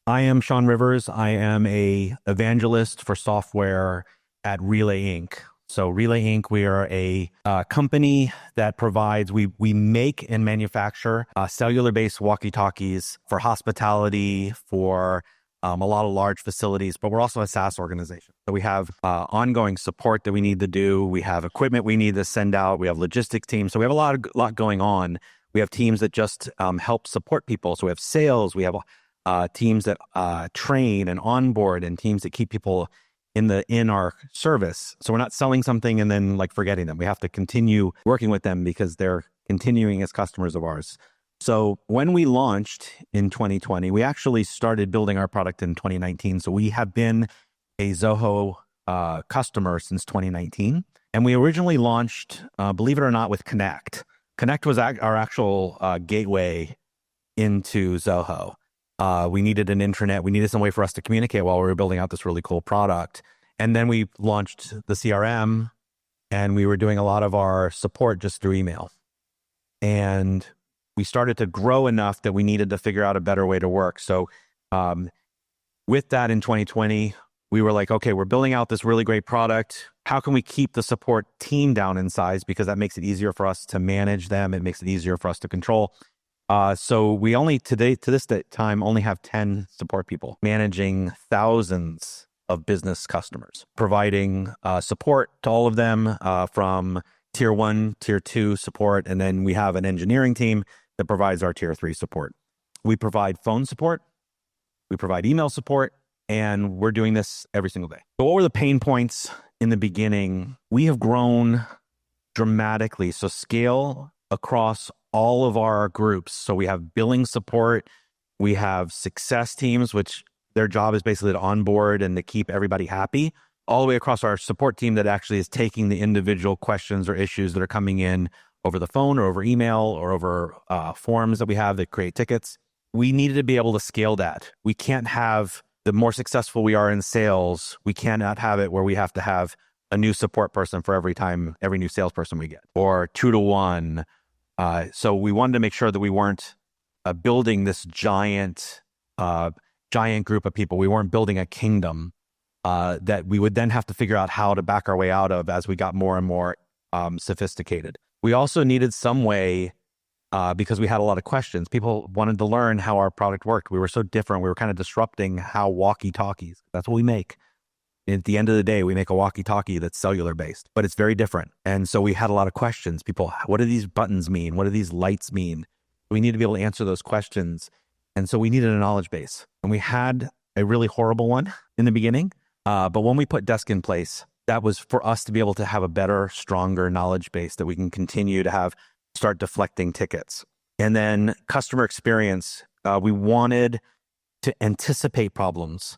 I am Sean Rivers. I am a evangelist for software at Relay Inc. So Relay Inc. We are a company that provides, we make and manufacture cellular-based walkie-talkies for hospitality, for a lot of large facilities, but we're also a SaaS organization. So we have ongoing support that we need to do. We have equipment we need to send out. We have logistics teams. So we have a lot going on. We have teams that just help support people. So we have sales. We have teams that train and onboard, and teams that keep people in our service. So we're not selling something and then like forgetting them. We have to continue working with them because they're continuing as customers of ours. So when we launched in 2020, we actually started building our product in 2019. So we have been a Zoho customer since 2019. And we originally launched, believe it or not, with Connect. Connect was our actual gateway into Zoho. We needed an intranet. We needed some way for us to communicate while we were building out this really cool product. And then we launched the CRM, and we were doing a lot of our support just through email. And we started to grow enough that we needed to figure out a better way to work. So with that in 2020, we were like, okay, we're building out this really great product. How can we keep the support team down in size? Because that makes it easier for us to manage them. It makes it easier for us to control. So we only to this time only have 10 support people managing thousands of business customers, providing support to all of them from tier 1, tier 2 support. And then we have an engineering team that provides our tier 3 support. We provide phone support, we provide email support, and we're doing this every single day. So what were the pain points in the beginning? We have grown dramatically. So scale across all of our groups. So we have billing support, we have success teams, which their job is basically to onboard and to keep everybody happy, all the way across our support team that actually is taking the individual questions or issues that are coming in over the phone or over email or over forms that we have that create tickets. We needed to be able to scale that. We can't have, the more successful we are in sales, we cannot have it where we have to have a new support person for every new salesperson we get, or 2 to 1. So we wanted to make sure that we weren't building this giant group of people. We weren't building a kingdom that we would then have to figure out how to back our way out of as we got more and more sophisticated. We also needed some way, because we had a lot of questions. People wanted to learn how our product worked. We were so different. We were kind of disrupting how walkie-talkies, that's what we make. At the end of the day, we make a walkie-talkie that's cellular based, but it's very different. And so we had a lot of questions. People, what do these buttons mean? What do these lights mean? We need to be able to answer those questions. And so we needed a knowledge base. And we had a really horrible one in the beginning. But when we put Desk in place, that was for us to be able to have a better, stronger knowledge base that we can continue to start deflecting tickets. And then customer experience, we wanted to anticipate problems.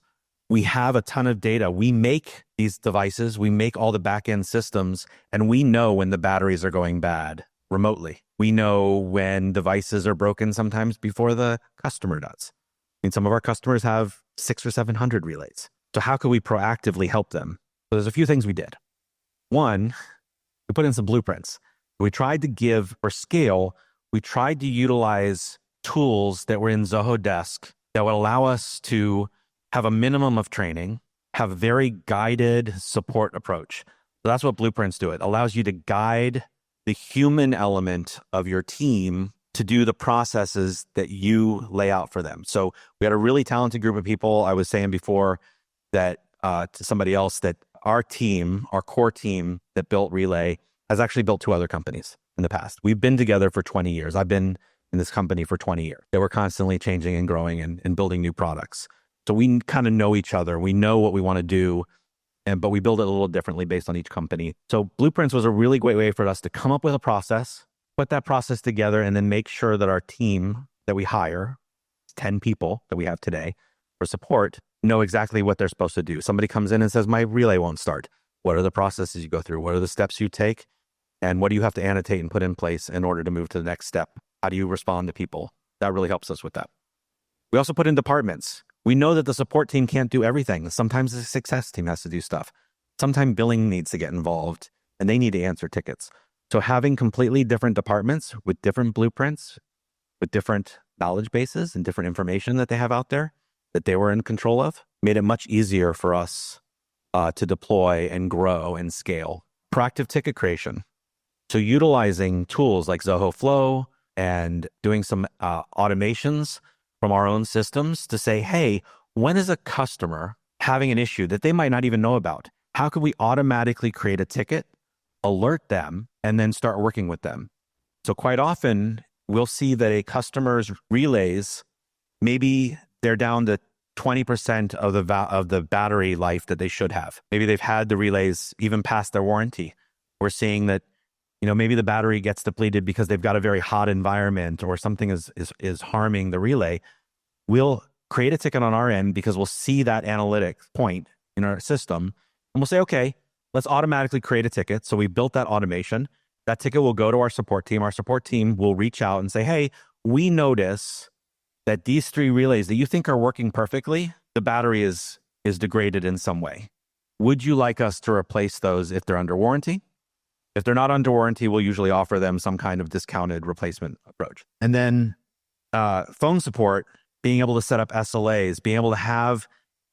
We have a ton of data. We make these devices, we make all the back-end systems, and we know when the batteries are going bad remotely. We know when devices are broken sometimes before the customer does. I mean, some of our customers have 600 or 700 relays. So how could we proactively help them? So there's a few things we did. One, we put in some blueprints. We tried to give, for scale, we tried to utilize tools that were in Zoho Desk that would allow us to have a minimum of training, have a very guided support approach. So that's what blueprints do. It allows you to guide the human element of your team to do the processes that you lay out for them. So we had a really talented group of people. I was saying before that to somebody else that our team, our core team that built Relay, has actually built 2 other companies in the past. We've been together for 20 years. I've been in this company for 20 years. They were constantly changing and growing and building new products. So we kind of know each other. We know what we want to do, but we build it a little differently based on each company. So Blueprints was a really great way for us to come up with a process, put that process together, and then make sure that our team that we hire, 10 people that we have today for support, know exactly what they're supposed to do. Somebody comes in and says, my relay won't start. What are the processes you go through? What are the steps you take? And what do you have to annotate and put in place in order to move to the next step? How do you respond to people? That really helps us with that. We also put in departments. We know that the support team can't do everything. Sometimes the success team has to do stuff. Sometimes billing needs to get involved and they need to answer tickets. So having completely different departments with different blueprints, with different knowledge bases and different information that they have out there that they were in control of, made it much easier for us to deploy and grow and scale. Proactive ticket creation. So utilizing tools like Zoho Flow and doing some automations from our own systems to say, hey, when is a customer having an issue that they might not even know about? How could we automatically create a ticket, alert them, and then start working with them? So quite often, we'll see that a customer's relays, maybe they're down to 20% of the battery life that they should have. Maybe they've had the relays even past their warranty. We're seeing that, maybe the battery gets depleted because they've got a very hot environment or something is harming the relay. We'll create a ticket on our end because we'll see that analytics point in our system, and we'll say, okay, let's automatically create a ticket. So we built that automation. That ticket will go to our support team. Our support team will reach out and say, hey, we notice that these 3 relays that you think are working perfectly, the battery is degraded in some way. Would you like us to replace those if they're under warranty? If they're not under warranty, we'll usually offer them some kind of discounted replacement approach. And then phone support, being able to set up SLAs, being able to have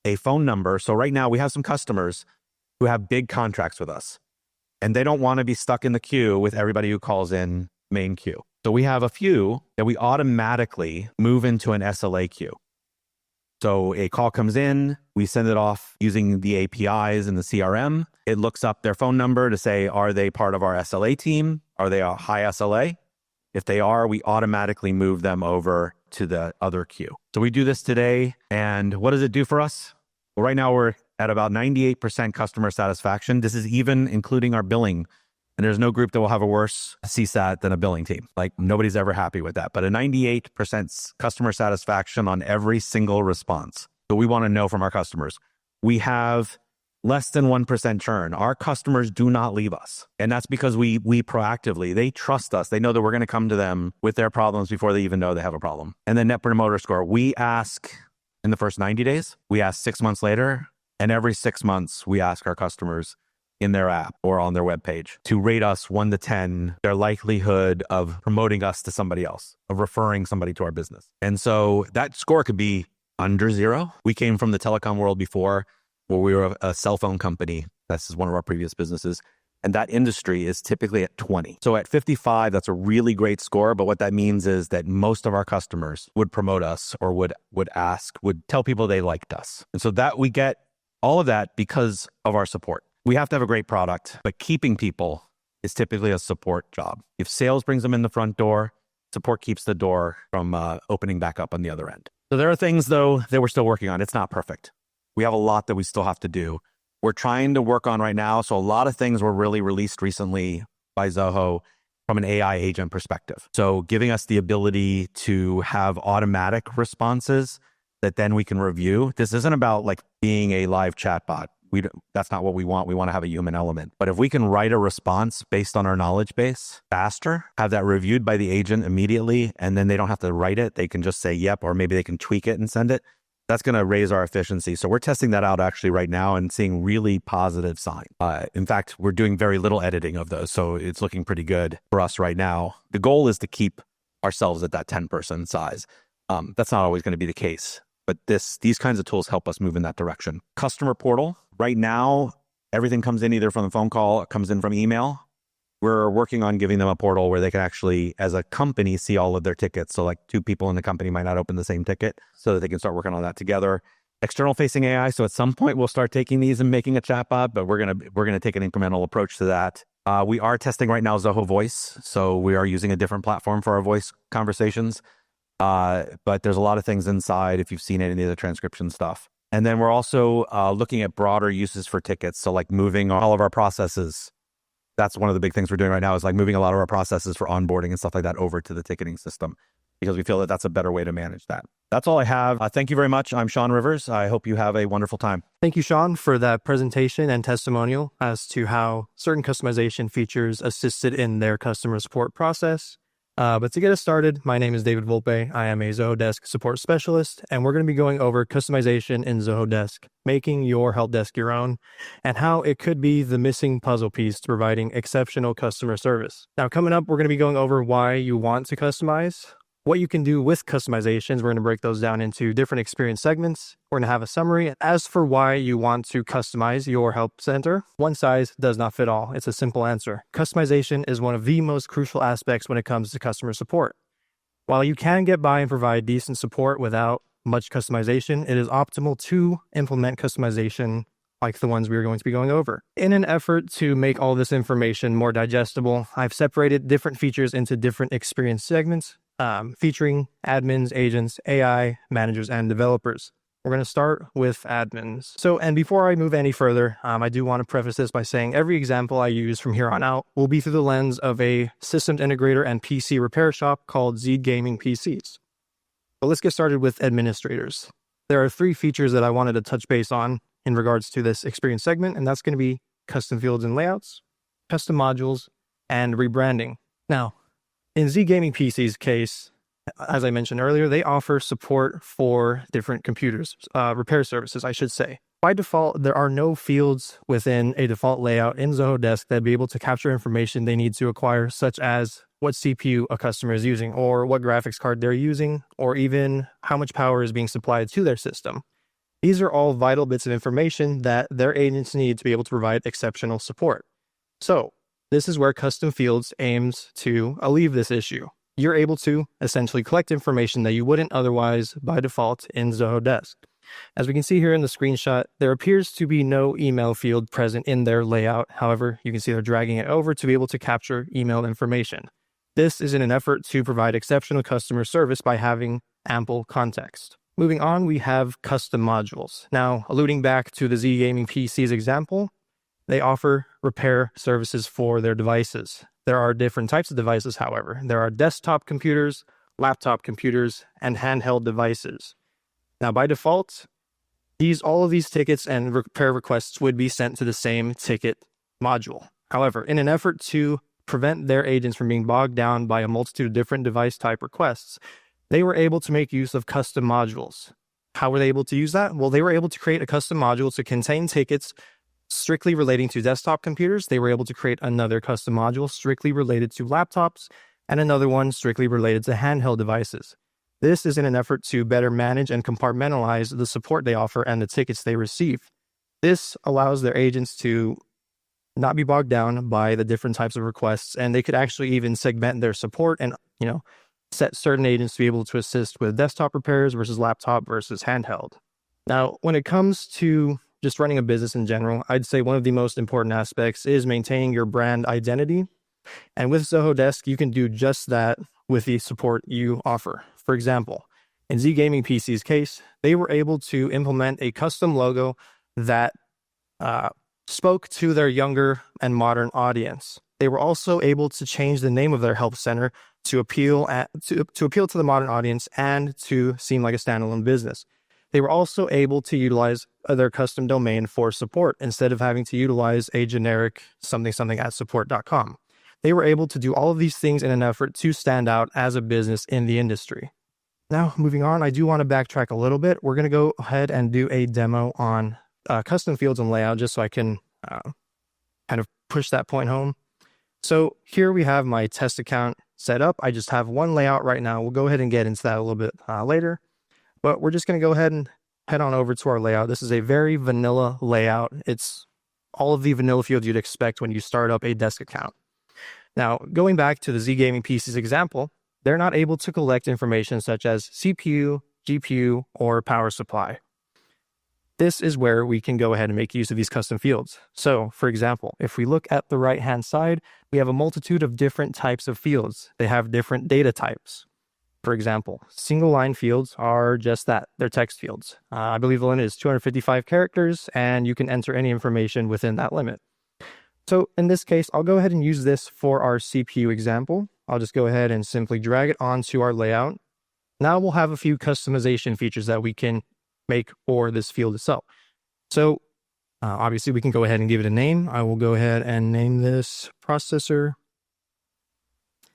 a phone number. So right now we have some customers who have big contracts with us, and they don't want to be stuck in the queue with everybody who calls in main queue. So we have a few that we automatically move into an SLA queue. So a call comes in, we send it off using the APIs and the CRM. It looks up their phone number to say, are they part of our SLA team? Are they a high SLA? If they are, we automatically move them over to the other queue. So we do this today. And what does it do for us? Well, right now we're at about 98% customer satisfaction. This is even including our billing. And there's no group that will have a worse CSAT than a billing team. Like, nobody's ever happy with that. But a 98% customer satisfaction on every single response. So we want to know from our customers. We have less than 1% churn. Our customers do not leave us. And that's because we proactively, they trust us. They know that we're going to come to them with their problems before they even know they have a problem. And then Net Promoter Score, we ask in the first 90 days, we ask 6 months later, and every 6 months, we ask our customers in their app or on their webpage to rate us 1 to 10, their likelihood of promoting us to somebody else, of referring somebody to our business. And so that score could be under 0. We came from the telecom world before, where we were a cell phone company. This is one of our previous businesses. And that industry is typically at 20. So at 55, that's a really great score. But what that means is that most of our customers would promote us or would tell people they liked us. And so that we get all of that because of our support. We have to have a great product, but keeping people is typically a support job. If sales brings them in the front door, support keeps the door from opening back up on the other end. So there are things, though, that we're still working on. It's not perfect. We have a lot that we still have to do. We're trying to work on right now. So a lot of things were really released recently by Zoho from an AI agent perspective. So giving us the ability to have automatic responses that then we can review. This isn't about like being a live chatbot. That's not what we want. We want to have a human element. But if we can write a response based on our knowledge base faster, have that reviewed by the agent immediately, and then they don't have to write it. They can just say, yep, or maybe they can tweak it and send it. That's going to raise our efficiency. So we're testing that out actually right now and seeing really positive signs. In fact, we're doing very little editing of those. So it's looking pretty good for us right now. The goal is to keep ourselves at that 10-person size. That's not always going to be the case. But these kinds of tools help us move in that direction. Customer portal. Right now, everything comes in either from a phone call, it comes in from email. We're working on giving them a portal where they can actually, as a company, see all of their tickets. So like 2 people in the company might not open the same ticket, so that they can start working on that together. External facing AI. So at some point, we'll start taking these and making a chatbot, but we're gonna take an incremental approach to that. We are testing right now Zoho Voice. So we are using a different platform for our voice conversations. But there's a lot of things inside if you've seen any of the transcription stuff. And then we're also looking at broader uses for tickets. So like moving all of our processes. That's one of the big things we're doing right now, is like moving a lot of our processes for onboarding and stuff like that over to the ticketing system, because we feel that that's a better way to manage that. That's all I have. Thank you very much. I'm Sean Rivers. I hope you have a wonderful time. Thank you, Sean, for that presentation and testimonial as to how certain customization features assisted in their customer support process. But to get us started, my name is David Volpe. I am a Zoho Desk support specialist, and we're going to be going over customization in Zoho Desk, making your help desk your own, and how it could be the missing puzzle piece to providing exceptional customer service. Now, coming up, we're going to be going over why you want to customize, what you can do with customizations, we're going to break those down into different experience segments. We're going to have a summary. As for why you want to customize your help center, one size does not fit all. It's a simple answer. Customization is one of the most crucial aspects when it comes to customer support. While you can get by and provide decent support without much customization, it is optimal to implement customization like the ones we are going to be going over. In an effort to make all this information more digestible, I've separated different features into different experience segments, featuring admins, agents, AI, managers, and developers. We're going to start with admins. And before I move any further, I do want to preface this by saying every example I use from here on out will be through the lens of a systems integrator and PC repair shop called Z Gaming PCs. But let's get started with administrators. There are 3 features that I wanted to touch base on in regards to this experience segment, and that's going to be custom fields and layouts, custom modules, and rebranding. Now, in Z Gaming PC's case, as I mentioned earlier, they offer support for different computers, repair services, I should say. By default, there are no fields within a default layout in Zoho Desk that be able to capture information they need to acquire, such as what CPU a customer is using, or what graphics card they're using, or even how much power is being supplied to their system. These are all vital bits of information that their agents need to be able to provide exceptional support. So, this is where custom fields aims to alleviate this issue. You're able to essentially collect information that you wouldn't otherwise by default in Zoho Desk. As we can see here in the screenshot, there appears to be no email field present in their layout. However, you can see they're dragging it over to be able to capture email information. This is in an effort to provide exceptional customer service by having ample context. Moving on, we have custom modules. Now, alluding back to the Z Gaming PC's example, they offer repair services for their devices. There are different types of devices, however. There are desktop computers, laptop computers, and handheld devices. Now, by default, all of these tickets and repair requests would be sent to the same ticket module. However, in an effort to prevent their agents from being bogged down by a multitude of different device type requests, they were able to make use of custom modules. How were they able to use that? Well, they were able to create a custom module to contain tickets strictly relating to desktop computers. They were able to create another custom module strictly related to laptops, and another one strictly related to handheld devices. This is in an effort to better manage and compartmentalize the support they offer and the tickets they receive. This allows their agents to not be bogged down by the different types of requests, and they could actually even segment their support and, set certain agents to be able to assist with desktop repairs versus laptop versus handheld. Now, when it comes to just running a business in general, I'd say one of the most important aspects is maintaining your brand identity. And with Zoho Desk, you can do just that with the support you offer. For example, in Z Gaming PC's case, they were able to implement a custom logo that spoke to their younger and modern audience. They were also able to change the name of their help center to appeal to the modern audience and to seem like a standalone business. They were also able to utilize their custom domain for support instead of having to utilize a generic something at support.com. They were able to do all of these things in an effort to stand out as a business in the industry. Now, moving on, I do want to backtrack a little bit. We're going to go ahead and do a demo on custom fields and layout just so I can kind of push that point home. So here we have my test account set up. I just have one layout right now. We'll go ahead and get into that a little bit later. But we're just going to go ahead and head on over to our layout. This is a very vanilla layout. It's all of the vanilla fields you'd expect when you start up a desk account. Now, going back to the Z Gaming PC's example, they're not able to collect information such as CPU, GPU, or power supply. This is where we can go ahead and make use of these custom fields. So, for example, if we look at the right-hand side, we have a multitude of different types of fields. They have different data types. For example, single line fields are just that. They're text fields. I believe the limit is 255 characters, and you can enter any information within that limit. So in this case, I'll go ahead and use this for our CPU example. I'll just go ahead and simply drag it onto our layout. Now we'll have a few customization features that we can make for this field itself. So obviously we can go ahead and give it a name. I will go ahead and name this processor.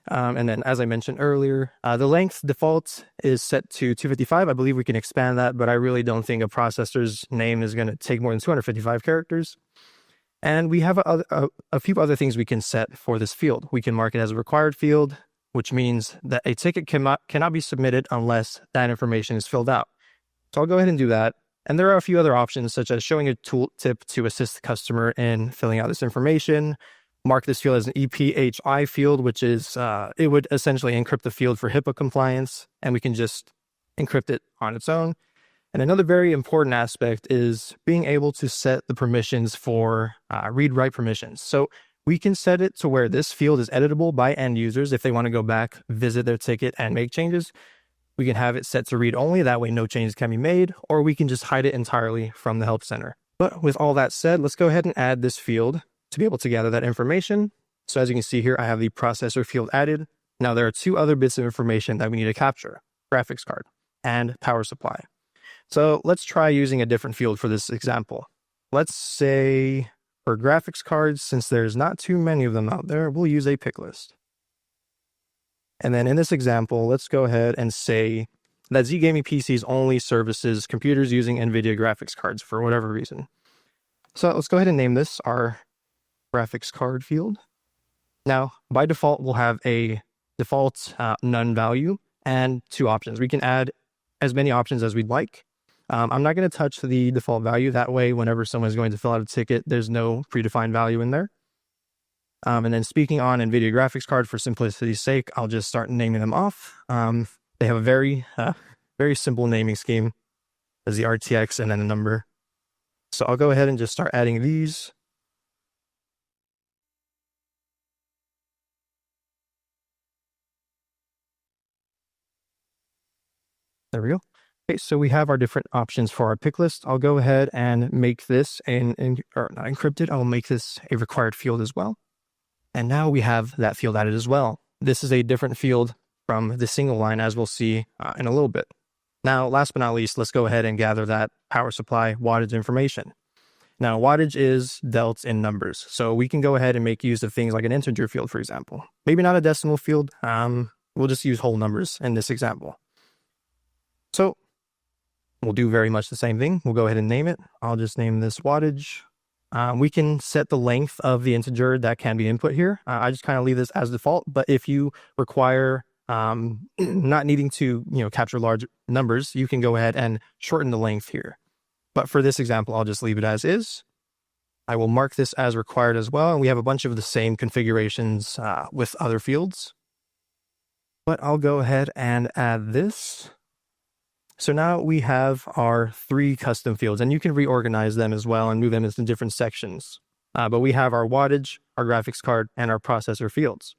And then, as I mentioned earlier, the length default is set to 255. I believe we can expand that, but I really don't think a processor's name is going to take more than 255 characters. And we have a few other things we can set for this field. We can mark it as a required field. which means that a ticket cannot be submitted unless that information is filled out. So I'll go ahead and do that. And there are a few other options, such as showing a tooltip to assist the customer in filling out this information. Mark this field as an EPHI field, which is, it would essentially encrypt the field for HIPAA compliance, and we can just encrypt it on its own. And another very important aspect is being able to set the permissions for read-write permissions. So we can set it to where this field is editable by end users if they want to go back, visit their ticket, and make changes. We can have it set to read only, that way no changes can be made, or we can just hide it entirely from the help center. But with all that said, let's go ahead and add this field to be able to gather that information. So as you can see here, I have the processor field added. Now there are two other bits of information that we need to capture: graphics card and power supply. So let's try using a different field for this example. Let's say for graphics cards, since there's not too many of them out there, we'll use a pick list. And then in this example, let's go ahead and say that ZGaming PCs only services computers using NVIDIA graphics cards for whatever reason. So let's go ahead and name this our graphics card field. Now, by default, we'll have a default none value and two options. We can add as many options as we'd like. I'm not going to touch the default value. That way, whenever someone's going to fill out a ticket, there's no predefined value in there. And then speaking on NVIDIA graphics card, for simplicity's sake, I'll just start naming them off. They have a very simple naming scheme. There's the RTX and then a number. So I'll go ahead and just start adding these. There we go. Okay, so we have our different options for our pick list. I'll go ahead and make this not encrypted. I'll make this a required field as well. And now we have that field added as well. This is a different field from the single line, as we'll see in a little bit. Now, last but not least, let's go ahead and gather that power supply wattage information. Now, wattage is dealt in numbers, so we can go ahead and make use of things like an integer field, for example. Maybe not a decimal field. We'll just use whole numbers in this example. So we'll do very much the same thing. We'll go ahead and name it. I'll just name this wattage. We can set the length of the integer that can be input here. I just kind of leave this as default, but if you require not needing to capture large numbers, you can go ahead and shorten the length here. But for this example, I'll just leave it as is. I will mark this as required as well, and we have a bunch of the same configurations with other fields. But I'll go ahead and add this. So now we have our 3 custom fields, and you can reorganize them as well and move them into different sections. But we have our wattage, our graphics card, and our processor fields.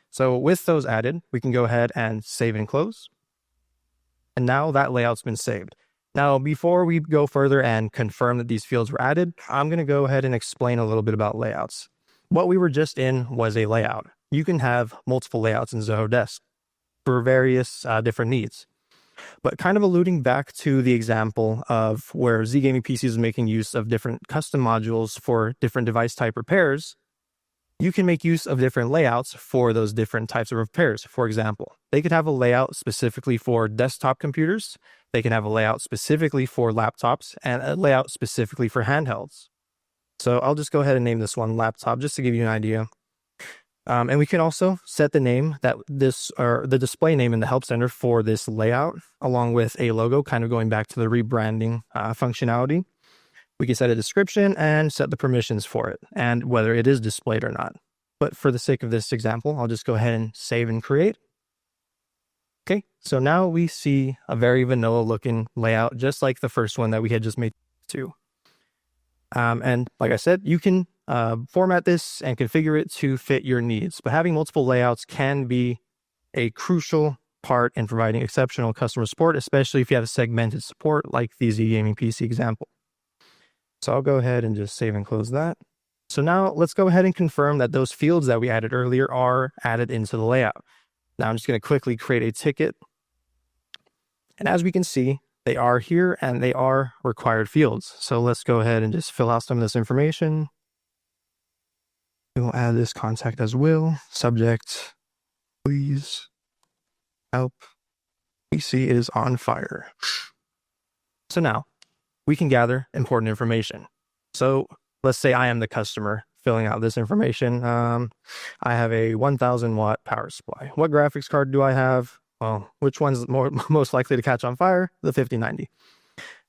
So with those added, we can go ahead and save and close. And now that layout's been saved. Now, before we go further and confirm that these fields were added, I'm going to go ahead and explain a little bit about layouts. What we were just in was a layout. You can have multiple layouts in Zoho Desk for various different needs. But kind of alluding back to the example of where ZGaming PCs is making use of different custom modules for different device type repairs, you can make use of different layouts for those different types of repairs. For example, they could have a layout specifically for desktop computers. They can have a layout specifically for laptops and a layout specifically for handhelds. So I'll just go ahead and name this one laptop just to give you an idea. And we can also set the name the display name in the help center for this layout, along with a logo, kind of going back to the rebranding functionality. We can set a description and set the permissions for it and whether it is displayed or not. But for the sake of this example, I'll just go ahead and save and create. Okay, so now we see a very vanilla looking layout, just like the first one that we had just made too. And like I said, you can format this and configure it to fit your needs. But having multiple layouts can be a crucial part in providing exceptional customer support, especially if you have segmented support like the ZGaming PC example. So I'll go ahead and just save and close that. So now let's go ahead and confirm that those fields that we added earlier are added into the layout. Now I'm just going to quickly create a ticket. And as we can see, they are here and they are required fields. So let's go ahead and just fill out some of this information. We'll add this contact as well. Subject, please help. PC is on fire. So now we can gather important information. So let's say I am the customer filling out this information. I have a 1000 watt power supply. What graphics card do I have? Well, which one's most likely to catch on fire? The 5090.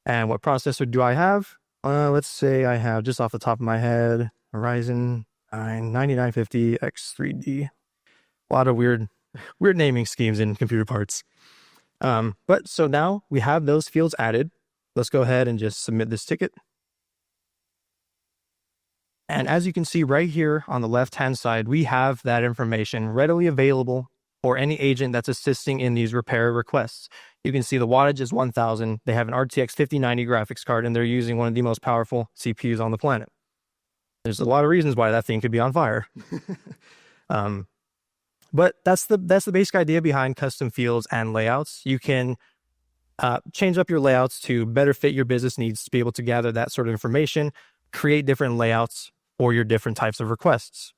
And what processor do I have? Let's say I have, just off the top of my head, a Ryzen 9 9950 X3D. A lot of weird naming schemes in computer parts. But so now we have those fields added. Let's go ahead and just submit this ticket. And as you can see right here on the left-hand side, we have that information readily available for any agent that's assisting in these repair requests. You can see the wattage is 1000. They have an RTX 5090 graphics card, and they're using one of the most powerful CPUs on the planet. There's a lot of reasons why that thing could be on fire. But that's the basic idea behind custom fields and layouts. You can change up your layouts to better fit your business needs to be able to gather that sort of information, create different layouts for your different types of requests.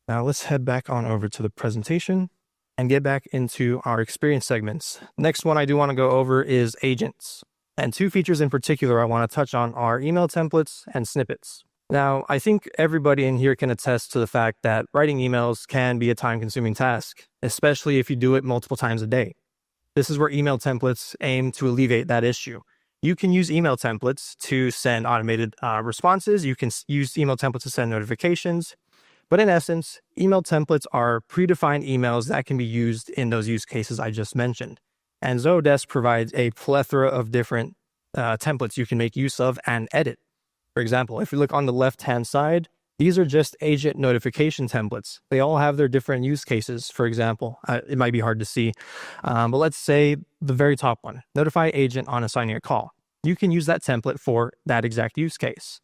Now let's head back on over to the presentation and get back into our experience segments. Next one I do want to go over is agents. And two features in particular I want to touch on are email templates and snippets. Now, I think everybody in here can attest to the fact that writing emails can be a time-consuming task, especially if you do it multiple times a day. This is where email templates aim to alleviate that issue. You can use email templates to send automated responses. You can use email templates to send notifications. But in essence, email templates are predefined emails that can be used in those use cases I just mentioned. And Zoho provides a plethora of different templates you can make use of and edit. For example, if you look on the left-hand side, these are just agent notification templates. They all have their different use cases. For example, it might be hard to see, but let's say the very top one, notify agent on assigning a call. You can use that template for that exact use case.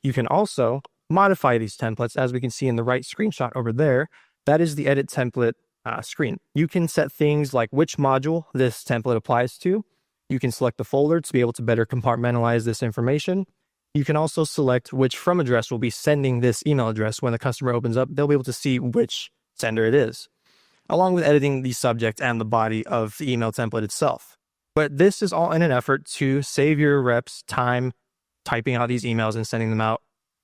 You can also modify these templates, as we can see in the right screenshot over there. That is the edit template screen. You can set things like which module this template applies to. You can select the folder to be able to better compartmentalize this information. You can also select which from address will be sending this email address. When the customer opens up, they'll be able to see which sender it is, along with editing the subject and the body of the email template itself. But this is all in an effort to save your reps time typing out these emails and sending them out,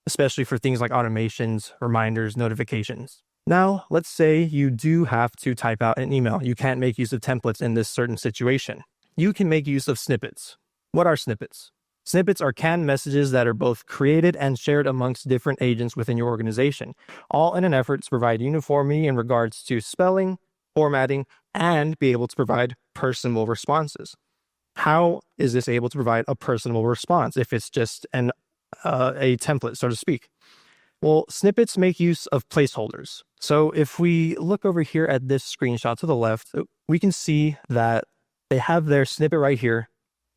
especially for things like automations, reminders, notifications. Now, let's say you do have to type out an email. You can't make use of templates in this certain situation. You can make use of snippets. What are snippets? Snippets are canned messages that are both created and shared amongst different agents within your organization, all in an effort to provide uniformity in regards to spelling, formatting, and be able to provide personable responses. How is this able to provide a personable response if it's just a template, so to speak? Well, snippets make use of placeholders. So if we look over here at this screenshot to the left, we can see that they have their snippet right here.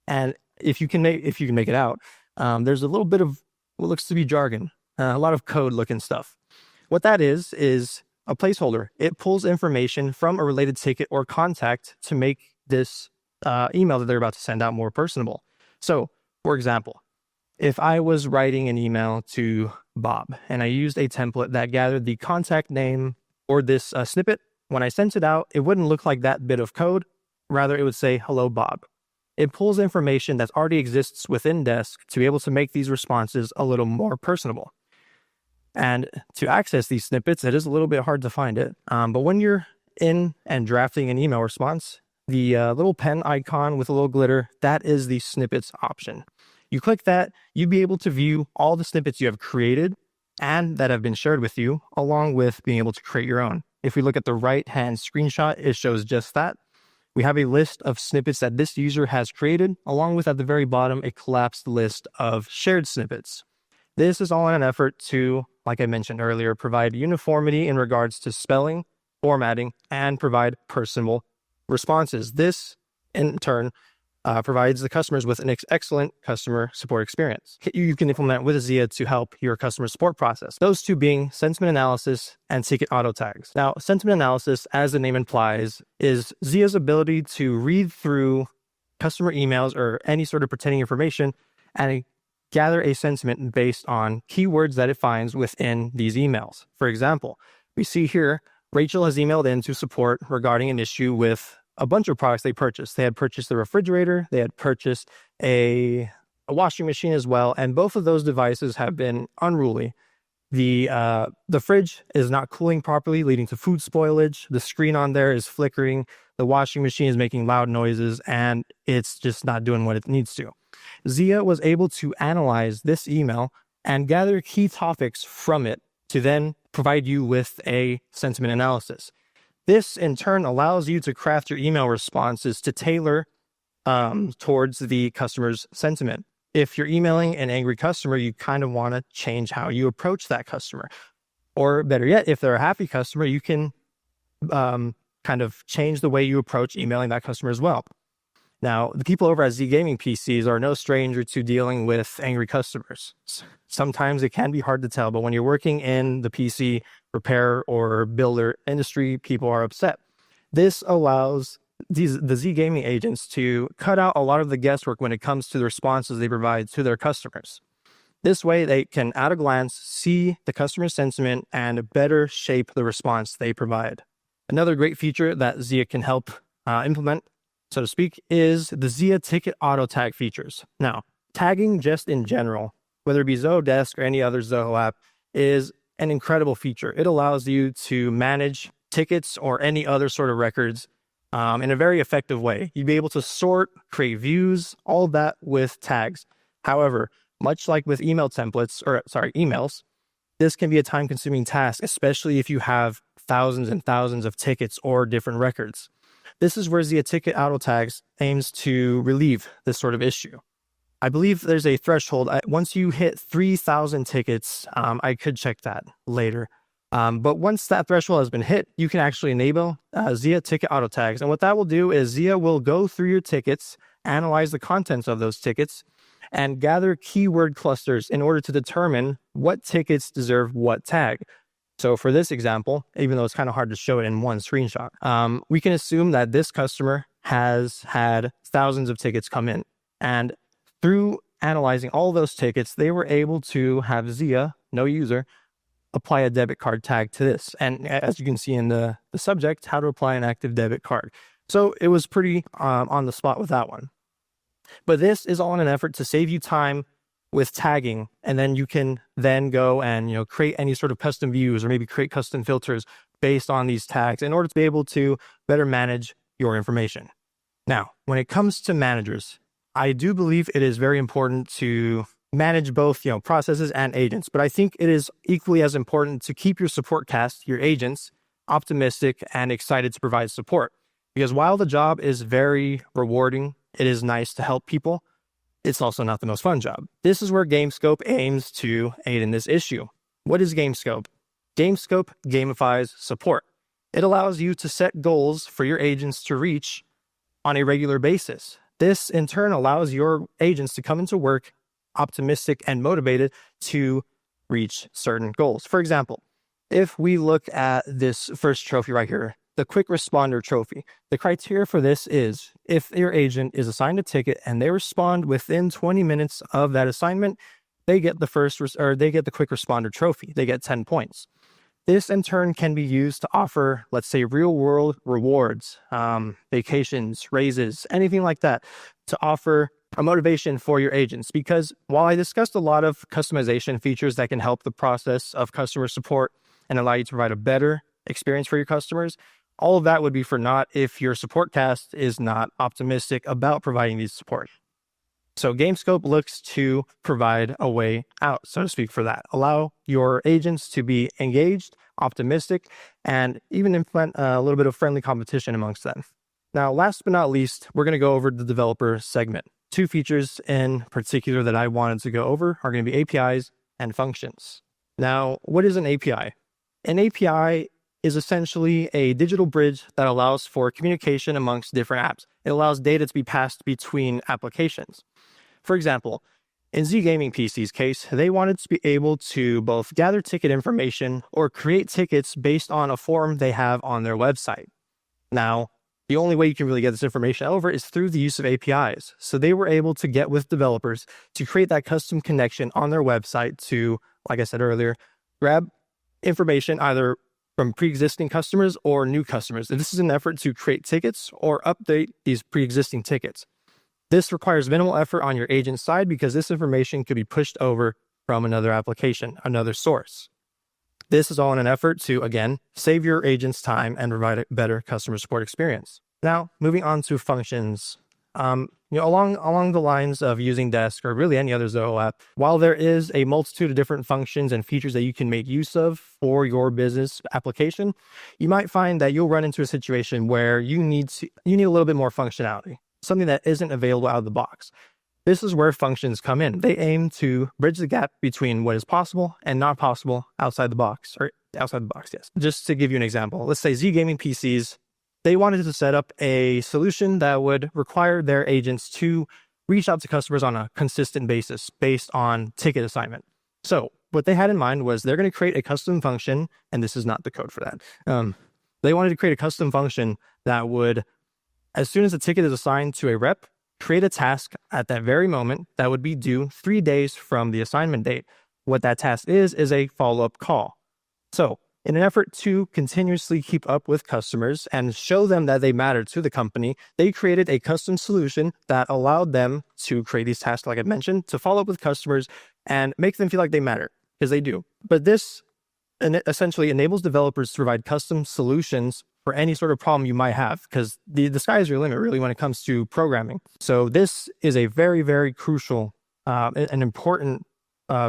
And if you can make it out, there's a little bit of what looks to be jargon, a lot of code looking stuff. What that is a placeholder. It pulls information from a related ticket or contact to make this email that they're about to send out more personable. So, for example, if I was writing an email to Bob and I used a template that gathered the contact name or this snippet, when I sent it out, it wouldn't look like that bit of code. Rather, it would say, "Hello, Bob." It pulls information that already exists within Desk to be able to make these responses a little more personable. And to access these snippets, it is a little bit hard to find it. But when you're in and drafting an email response, the little pen icon with a little glitter, that is the snippets option. You click that, you'd be able to view all the snippets you have created and that have been shared with you, along with being able to create your own. If we look at the right-hand screenshot, it shows just that. We have a list of snippets that this user has created, along with at the very bottom, a collapsed list of shared snippets. This is all in an effort to, like I mentioned earlier, provide uniformity in regards to spelling, formatting, and provide personal responses. This, in turn, provides the customers with an excellent customer support experience. You can implement with Zia to help your customer support process. Those two being sentiment analysis and ticket auto tags. Now, sentiment analysis, as the name implies, is Zia's ability to read through customer emails or any sort of pertaining information and gather a sentiment based on keywords that it finds within these emails. For example, we see here, Rachel has emailed in to support regarding an issue with a bunch of products they purchased. They had purchased a refrigerator, they had purchased a washing machine as well, and both of those devices have been unruly. The fridge is not cooling properly, leading to food spoilage. The screen on there is flickering. The washing machine is making loud noises, and it's just not doing what it needs to. Zia was able to analyze this email and gather key topics from it to then provide you with a sentiment analysis. This, in turn, allows you to craft your email responses to tailor towards the customer's sentiment. If you're emailing an angry customer, you kind of want to change how you approach that customer. Or better yet, if they're a happy customer, you can kind of change the way you approach emailing that customer as well. Now, the people over at Z Gaming PCs are no stranger to dealing with angry customers. Sometimes it can be hard to tell, but when you're working in the PC repair or builder industry, people are upset. This allows the Z Gaming agents to cut out a lot of the guesswork when it comes to the responses they provide to their customers. This way, they can, at a glance, see the customer sentiment and better shape the response they provide. Another great feature that Zia can help implement, so to speak, is the Zia ticket auto tag features. Now, tagging just in general, whether it be Zodesk or any other Zoho app, is an incredible feature. It allows you to manage tickets or any other sort of records in a very effective way. You'd be able to sort, create views, all of that with tags. However, much like with emails, this can be a time-consuming task, especially if you have thousands and thousands of tickets or different records. This is where Zia Ticket Auto Tags aims to relieve this sort of issue. I believe there's a threshold. Once you hit 3,000 tickets, I could check that later. But once that threshold has been hit, you can actually enable Zia Ticket Auto Tags. And what that will do is Zia will go through your tickets, analyze the contents of those tickets, and gather keyword clusters in order to determine what tickets deserve what tag. So for this example, even though it's kind of hard to show it in one screenshot, we can assume that this customer has had thousands of tickets come in. And through analyzing all those tickets, they were able to have Zia, no user, apply a debit card tag to this. And as you can see in the subject, how to apply an active debit card. So it was pretty on the spot with that one. But this is all in an effort to save you time with tagging, and then you can then go and create any sort of custom views or maybe create custom filters based on these tags in order to be able to better manage your information. Now, when it comes to managers, I do believe it is very important to manage both processes and agents, but I think it is equally as important to keep your support cast, your agents, optimistic and excited to provide support. Because while the job is very rewarding, it is nice to help people, it's also not the most fun job. This is where GameScope aims to aid in this issue. What is GameScope? GameScope gamifies support. It allows you to set goals for your agents to reach on a regular basis. This, in turn, allows your agents to come into work optimistic and motivated to reach certain goals. For example, if we look at this first trophy right here, the quick responder trophy, the criteria for this is if your agent is assigned a ticket and they respond within 20 minutes of that assignment, they get the quick responder trophy. They get 10 points. This in turn can be used to offer, let's say, real world rewards, vacations, raises, anything like that, to offer a motivation for your agents. Because while I discussed a lot of customization features that can help the process of customer support and allow you to provide a better experience for your customers, all of that would be for naught if your support cast is not optimistic about providing these support. So GameScope looks to provide a way out, so to speak, for that. Allow your agents to be engaged, optimistic, and even implement a little bit of friendly competition amongst them. Now, last but not least, we're going to go over the developer segment. Two features in particular that I wanted to go over are going to be APIs and functions. Now, what is an API? An API is essentially a digital bridge that allows for communication amongst different apps. It allows data to be passed between applications. For example, in Z Gaming PC's case, they wanted to be able to both gather ticket information or create tickets based on a form they have on their website. Now, the only way you can really get this information over is through the use of APIs. So they were able to get with developers to create that custom connection on their website to, like I said earlier, grab information either from pre-existing customers or new customers. And this is an effort to create tickets or update these pre-existing tickets. This requires minimal effort on your agent's side because this information could be pushed over from another application, another source. This is all in an effort to, again, save your agents time and provide a better customer support experience. Now, moving on to functions. Along the lines of using Desk or really any other Zoho app, while there is a multitude of different functions and features that you can make use of for your business application, you might find that you'll run into a situation where you need a little bit more functionality, something that isn't available out of the box. This is where functions come in. They aim to bridge the gap between what is possible and not possible outside the box, yes. Just to give you an example, let's say Z Gaming PCs, they wanted to set up a solution that would require their agents to reach out to customers on a consistent basis based on ticket assignment. So what they had in mind was they're going to create a custom function, and this is not the code for that. They wanted to create a custom function that would, as soon as a ticket is assigned to a rep, create a task at that very moment that would be due 3 days from the assignment date. What that task is a follow-up call. So in an effort to continuously keep up with customers and show them that they matter to the company, they created a custom solution that allowed them to create these tasks, like I mentioned, to follow up with customers and make them feel like they matter, because they do. But this essentially enables developers to provide custom solutions for any sort of problem you might have, because the sky is your limit, really, when it comes to programming. So this is a very, very crucial and important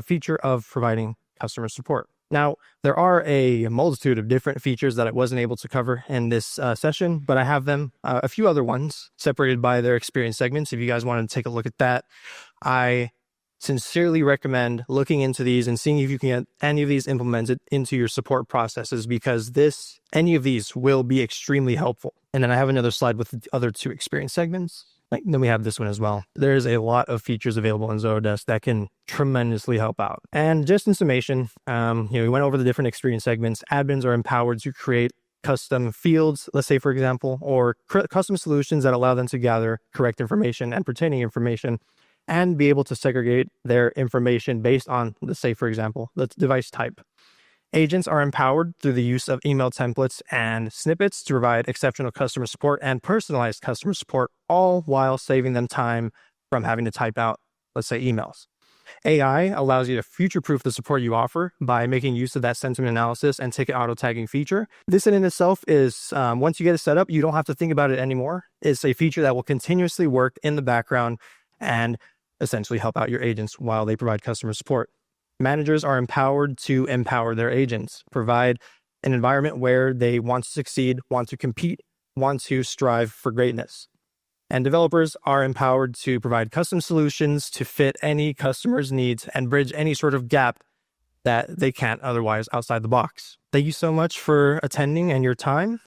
feature of providing customer support. Now, there are a multitude of different features that I wasn't able to cover in this session, but I have them, a few other ones separated by their experience segments. If you guys wanted to take a look at that, I sincerely recommend looking into these and seeing if you can get any of these implemented into your support processes, because any of these will be extremely helpful. And then I have another slide with the other 2 experience segments. Then we have this one as well. There's a lot of features available in Zoho Desk that can tremendously help out. And just in summation, we went over the different experience segments. Admins are empowered to create custom fields, let's say, for example, or custom solutions that allow them to gather correct information and pertaining information and be able to segregate their information based on, let's say, for example, the device type. Agents are empowered through the use of email templates and snippets to provide exceptional customer support and personalized customer support, all while saving them time from having to type out, let's say, emails. AI allows you to future-proof the support you offer by making use of that sentiment analysis and ticket auto-tagging feature. This in itself is, once you get it set up, you don't have to think about it anymore. It's a feature that will continuously work in the background and essentially help out your agents while they provide customer support. Managers are empowered to empower their agents, provide an environment where they want to succeed, want to compete, want to strive for greatness. And developers are empowered to provide custom solutions to fit any customer's needs and bridge any sort of gap that they can't otherwise outside the box. Thank you so much for attending and your time.